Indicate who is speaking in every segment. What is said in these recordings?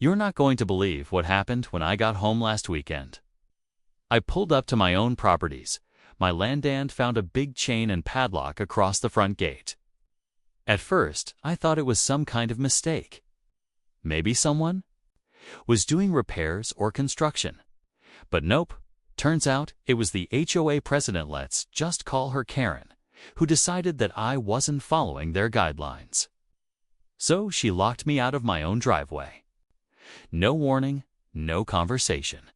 Speaker 1: You're not going to believe what happened when I got home last weekend. I pulled up to my own properties. My landlord found a big chain and padlock across the front gate. At first, I thought it was some kind of mistake. Maybe someone was doing repairs or construction. But nope, turns out it was the HOA president, let's just call her Karen, who decided that I wasn't following their guidelines. So she locked me out of my own driveway. No warning, no conversation.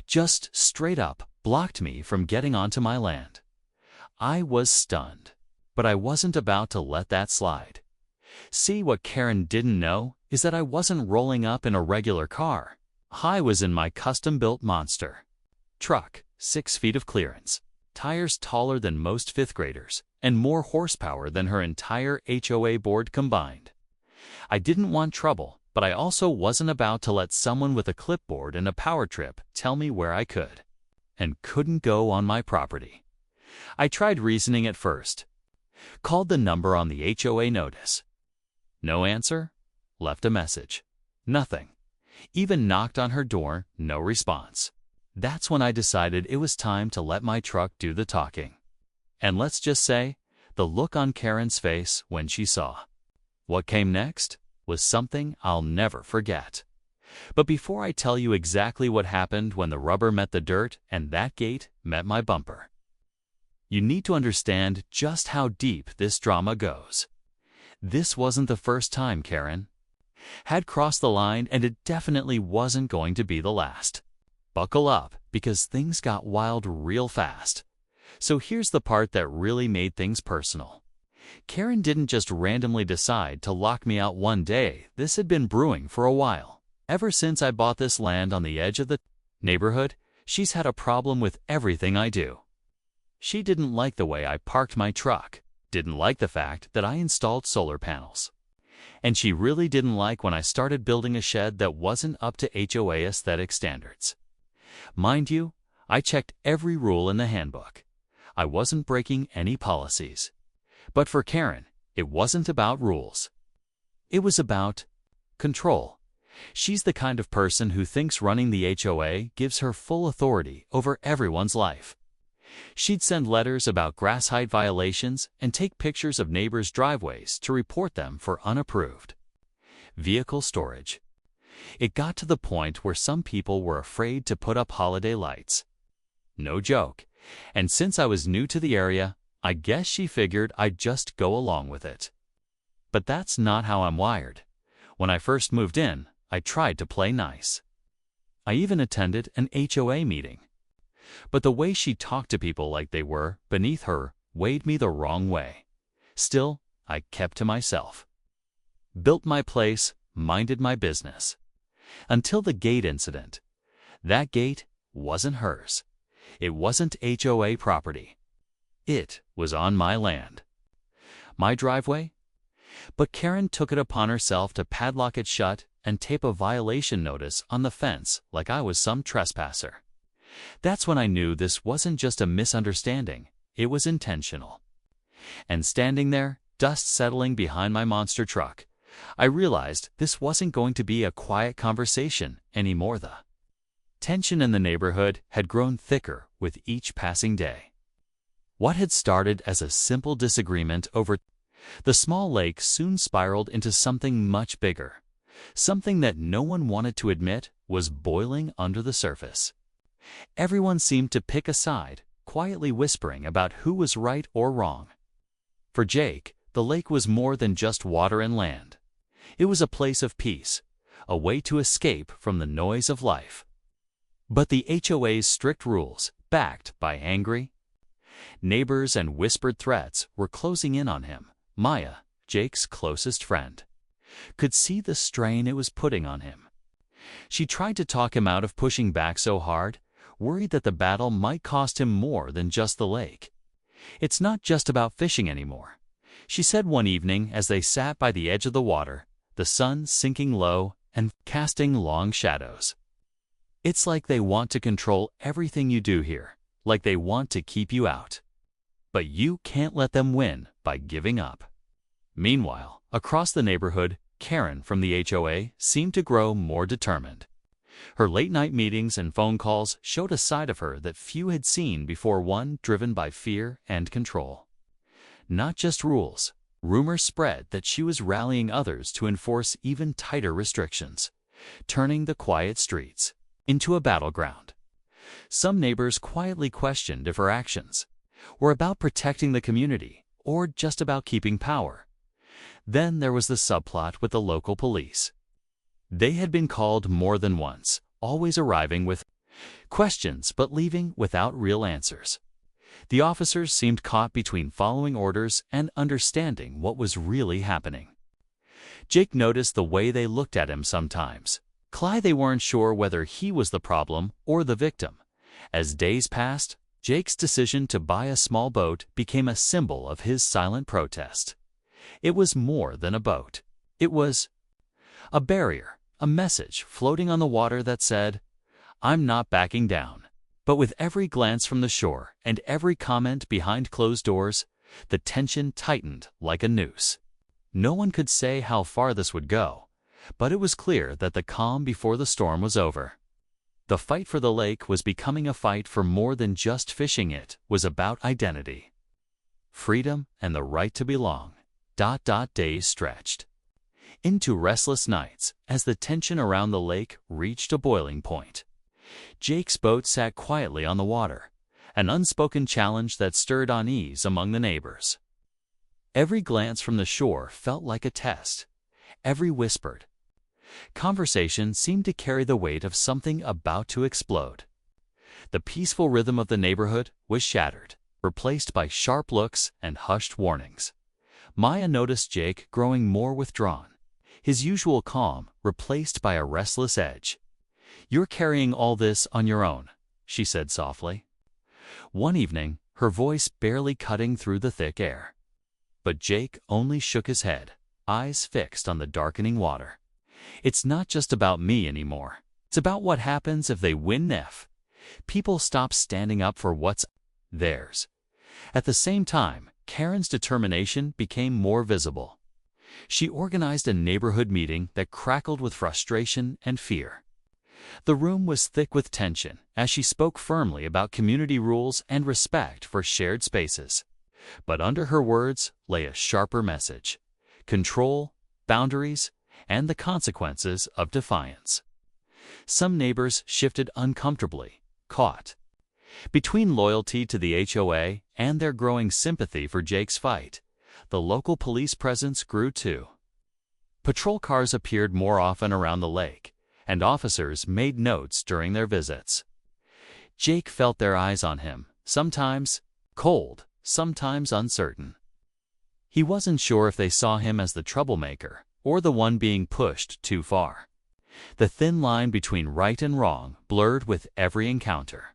Speaker 1: Just straight up blocked me from getting onto my land. I was stunned, but I wasn't about to let that slide. See, what Karen didn't know is that I wasn't rolling up in a regular car. I was in my custom-built monster truck, 6 feet of clearance, tires taller than most fifth graders, and more horsepower than her entire HOA board combined. I didn't want trouble, but I also wasn't about to let someone with a clipboard and a power trip tell me where I could and couldn't go on my property. I tried reasoning at first. Called the number on the HOA notice. No answer. Left a message. Nothing. Even knocked on her door, no response. That's when I decided it was time to let my truck do the talking. And let's just say, the look on Karen's face when she saw what came next was something I'll never forget. But before I tell you exactly what happened when the rubber met the dirt and that gate met my bumper, you need to understand just how deep this drama goes. This wasn't the first time Karen had crossed the line, and it definitely wasn't going to be the last. Buckle up, because things got wild real fast. So here's the part that really made things personal. Karen didn't just randomly decide to lock me out one day. This had been brewing for a while. Ever since I bought this land on the edge of the neighborhood, she's had a problem with everything I do. She didn't like the way I parked my truck, didn't like the fact that I installed solar panels, and she really didn't like when I started building a shed that wasn't up to HOA aesthetic standards. Mind you, I checked every rule in the handbook. I wasn't breaking any policies. But for Karen, it wasn't about rules. It was about control. She's the kind of person who thinks running the HOA gives her full authority over everyone's life. She'd send letters about grass height violations and take pictures of neighbors' driveways to report them for unapproved vehicle storage. It got to the point where some people were afraid to put up holiday lights. No joke. And since I was new to the area, I guess she figured I'd just go along with it. But that's not how I'm wired. When I first moved in, I tried to play nice. I even attended an HOA meeting. But the way she talked to people like they were beneath her weighed me the wrong way. Still, I kept to myself. Built my place, minded my business. Until the gate incident. That gate wasn't hers. It wasn't HOA property. It was on my land. My driveway? But Karen took it upon herself to padlock it shut and tape a violation notice on the fence like I was some trespasser. That's when I knew this wasn't just a misunderstanding, it was intentional. And standing there, dust settling behind my monster truck, I realized this wasn't going to be a quiet conversation anymore. The tension in the neighborhood had grown thicker with each passing day. What had started as a simple disagreement over the small lake soon spiraled into something much bigger. Something that no one wanted to admit was boiling under the surface. Everyone seemed to pick a side, quietly whispering about who was right or wrong. For Jake, the lake was more than just water and land. It was a place of peace, a way to escape from the noise of life. But the HOA's strict rules, backed by angry neighbors and whispered threats, were closing in on him. Maya, Jake's closest friend, could see the strain it was putting on him. She tried to talk him out of pushing back so hard, worried that the battle might cost him more than just the lake. It's not just about fishing anymore, she said one evening as they sat by the edge of the water, the sun sinking low and casting long shadows. It's like they want to control everything you do here, like they want to keep you out. But you can't let them win by giving up. Meanwhile, across the neighborhood, Karen from the HOA seemed to grow more determined. Her late-night meetings and phone calls showed a side of her that few had seen before, one driven by fear and control. Not just rules. Rumors spread that she was rallying others to enforce even tighter restrictions, turning the quiet streets into a battleground. Some neighbors quietly questioned if her actions were about protecting the community or just about keeping power. Then there was the subplot with the local police. They had been called more than once, always arriving with questions but leaving without real answers. The officers seemed caught between following orders and understanding what was really happening. Jake noticed the way they looked at him sometimes. They weren't sure whether he was the problem or the victim. As days passed, Jake's decision to buy a small boat became a symbol of his silent protest. It was more than a boat. It was a barrier, a message floating on the water that said, "I'm not backing down." But with every glance from the shore and every comment behind closed doors, the tension tightened like a noose. No one could say how far this would go, but it was clear that the calm before the storm was over. The fight for the lake was becoming a fight for more than just fishing. It was about identity, freedom, and the right to belong. Days stretched into restless nights as the tension around the lake reached a boiling point. Jake's boat sat quietly on the water, an unspoken challenge that stirred unease among the neighbors. Every glance from the shore felt like a test. Every whispered conversation seemed to carry the weight of something about to explode. The peaceful rhythm of the neighborhood was shattered, replaced by sharp looks and hushed warnings. Maya noticed Jake growing more withdrawn, his usual calm replaced by a restless edge. "You're carrying all this on your own," she said softly. One evening, her voice barely cutting through the thick air. But Jake only shook his head, eyes fixed on the darkening water. "It's not just about me anymore. It's about what happens if they win. If people stop standing up for what's theirs." At the same time, Karen's determination became more visible. She organized a neighborhood meeting that crackled with frustration and fear. The room was thick with tension as she spoke firmly about community rules and respect for shared spaces. But under her words lay a sharper message: control, boundaries, and the consequences of defiance. Some neighbors shifted uncomfortably, caught between loyalty to the HOA and their growing sympathy for Jake's fight. The local police presence grew too. Patrol cars appeared more often around the lake, and officers made notes during their visits. Jake felt their eyes on him, sometimes cold, sometimes uncertain. He wasn't sure if they saw him as the troublemaker or the one being pushed too far. The thin line between right and wrong blurred with every encounter.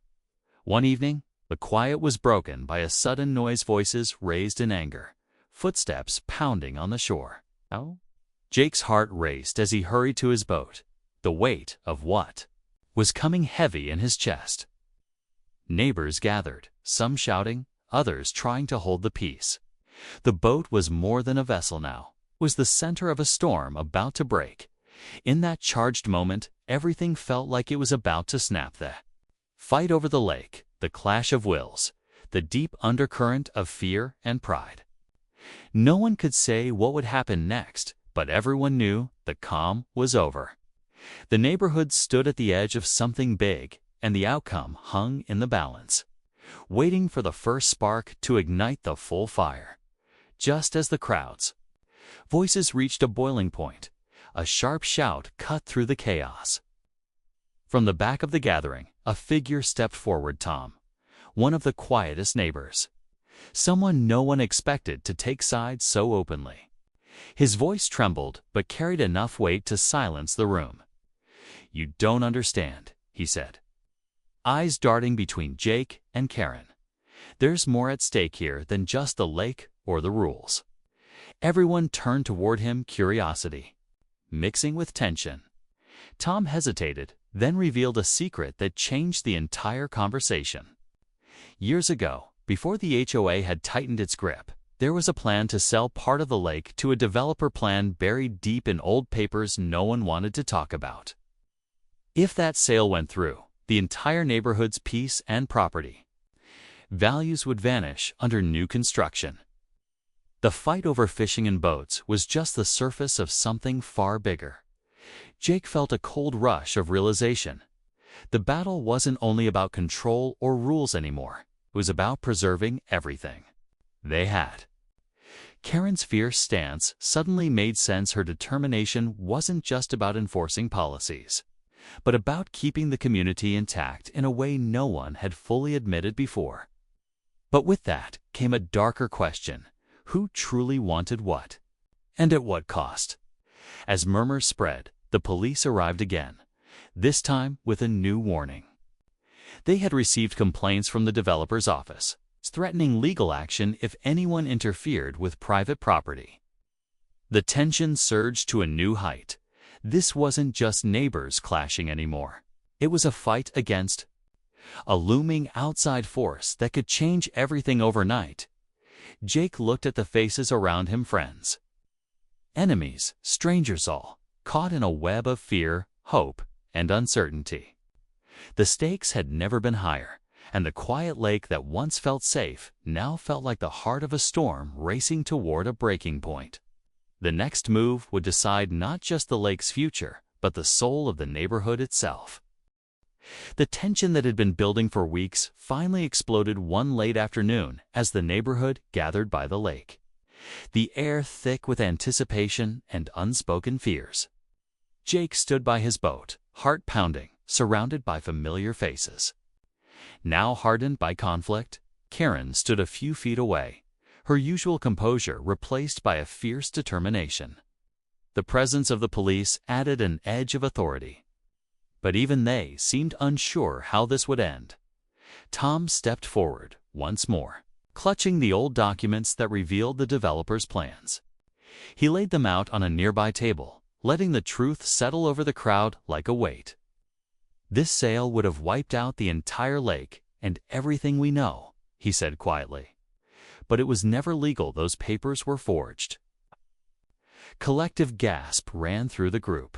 Speaker 1: One evening, the quiet was broken by a sudden noise, voices raised in anger, footsteps pounding on the shore. "Oh?" Jake's heart raced as he hurried to his boat, the weight of what was coming heavy in his chest. Neighbors gathered, some shouting, others trying to hold the peace. The boat was more than a vessel now, was the center of a storm about to break. In that charged moment, everything felt like it was about to snap. The fight over the lake, the clash of wills, the deep undercurrent of fear and pride. No one could say what would happen next, but everyone knew the calm was over. The neighborhood stood at the edge of something big, and the outcome hung in the balance, waiting for the first spark to ignite the full fire. Just as the crowd's voices reached a boiling point, a sharp shout cut through the chaos. From the back of the gathering, a figure stepped forward. Tom, one of the quietest neighbors. Someone no one expected to take sides so openly. His voice trembled but carried enough weight to silence the room. "You don't understand," he said, eyes darting between Jake and Karen. "There's more at stake here than just the lake or the rules." Everyone turned toward him, curiosity mixing with tension. Tom hesitated, then revealed a secret that changed the entire conversation. Years ago, before the HOA had tightened its grip, there was a plan to sell part of the lake to a developer, plan buried deep in old papers no one wanted to talk about. If that sale went through, the entire neighborhood's peace and property values would vanish under new construction. The fight over fishing and boats was just the surface of something far bigger. Jake felt a cold rush of realization. The battle wasn't only about control or rules anymore. It was about preserving everything they had. Karen's fierce stance suddenly made sense. Her determination wasn't just about enforcing policies, but about keeping the community intact in a way no one had fully admitted before. But with that came a darker question: who truly wanted what? And at what cost? As murmurs spread, the police arrived again, this time with a new warning. They had received complaints from the developer's office, threatening legal action if anyone interfered with private property. The tension surged to a new height. This wasn't just neighbors clashing anymore. It was a fight against a looming outside force that could change everything overnight. Jake looked at the faces around him: friends, enemies, strangers, all caught in a web of fear, hope, and uncertainty. The stakes had never been higher, and the quiet lake that once felt safe now felt like the heart of a storm racing toward a breaking point. The next move would decide not just the lake's future, but the soul of the neighborhood itself. The tension that had been building for weeks finally exploded one late afternoon as the neighborhood gathered by the lake, the air thick with anticipation and unspoken fears. Jake stood by his boat, heart pounding, surrounded by familiar faces. Now hardened by conflict, Karen stood a few feet away, her usual composure replaced by a fierce determination. The presence of the police added an edge of authority, but even they seemed unsure how this would end. Tom stepped forward once more, clutching the old documents that revealed the developer's plans. He laid them out on a nearby table, letting the truth settle over the crowd like a weight. "This sale would have wiped out the entire lake and everything we know," he said quietly. "But it was never legal. Those papers were forged." Collective gasp ran through the group.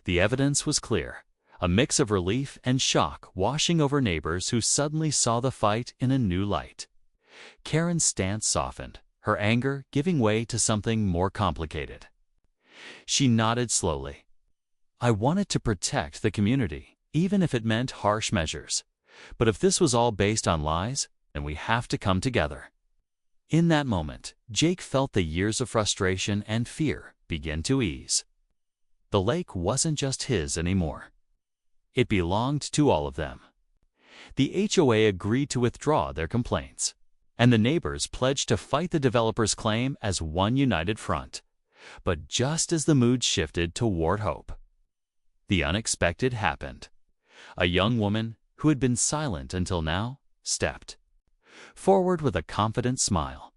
Speaker 1: The evidence was clear, a mix of relief and shock washing over neighbors who suddenly saw the fight in a new light. Karen's stance softened, her anger giving way to something more complicated. She nodded slowly. "I wanted to protect the community, even if it meant harsh measures. But if this was all based on lies, then we have to come together." In that moment, Jake felt the years of frustration and fear begin to ease. The lake wasn't just his anymore. It belonged to all of them. The HOA agreed to withdraw their complaints, and the neighbors pledged to fight the developer's claim as one united front. But just as the mood shifted toward hope, the unexpected happened. A young woman, who had been silent until now, stepped forward with a confident smile.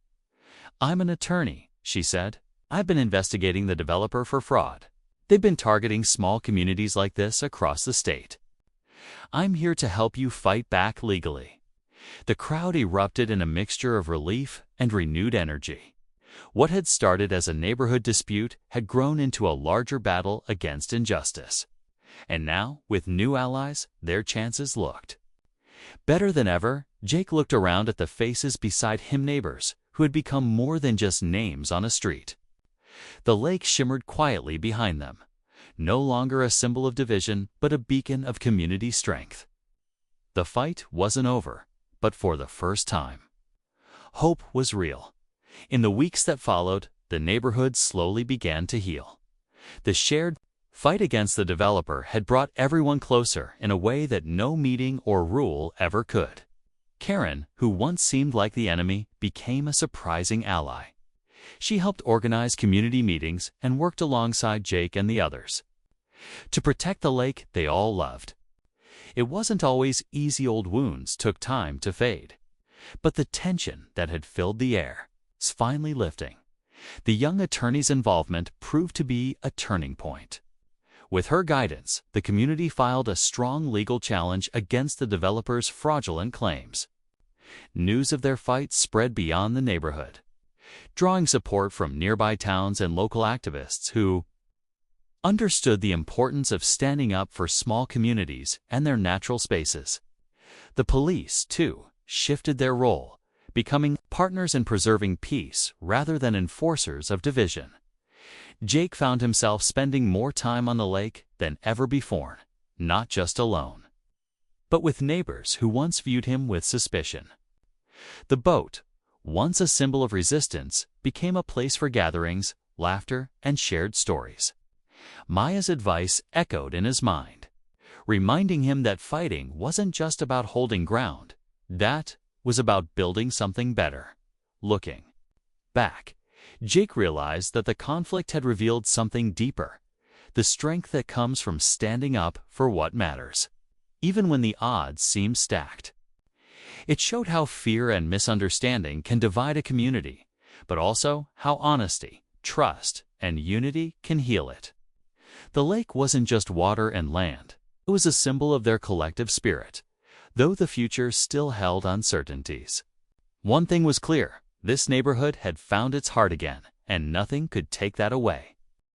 Speaker 1: "I'm an attorney," she said. "I've been investigating the developer for fraud. They've been targeting small communities like this across the state. I'm here to help you fight back legally." The crowd erupted in a mixture of relief and renewed energy. What had started as a neighborhood dispute had grown into a larger battle against injustice. And now, with new allies, their chances looked better than ever. Jake looked around at the faces beside him, neighbors who had become more than just names on a street. The lake shimmered quietly behind them, no longer a symbol of division, but a beacon of community strength. The fight wasn't over, but for the first time, hope was real. In the weeks that followed, the neighborhood slowly began to heal. The shared fight against the developer had brought everyone closer in a way that no meeting or rule ever could. Karen, who once seemed like the enemy, became a surprising ally. She helped organize community meetings and worked alongside Jake and the others to protect the lake they all loved. It wasn't always easy. Old wounds took time to fade, but the tension that had filled the air was finally lifting. The young attorney's involvement proved to be a turning point. With her guidance, the community filed a strong legal challenge against the developer's fraudulent claims. News of their fight spread beyond the neighborhood. drawing support from nearby towns and local activists who understood the importance of standing up for small communities and their natural spaces. The police, too, shifted their role, becoming partners in preserving peace rather than enforcers of division. Jake found himself spending more time on the lake than ever before, not just alone, but with neighbors who once viewed him with suspicion. The boat, once a symbol of resistance, became a place for gatherings, laughter, and shared stories. Maya's advice echoed in his mind, reminding him that fighting wasn't just about holding ground. That was about building something better. Looking back, Jake realized that the conflict had revealed something deeper, the strength that comes from standing up for what matters, even when the odds seem stacked. It showed how fear and misunderstanding can divide a community, but also how honesty, trust, and unity can heal it. The lake wasn't just water and land. It was a symbol of their collective spirit, though the future still held uncertainties. One thing was clear: this neighborhood had found its heart again, and nothing could take that away.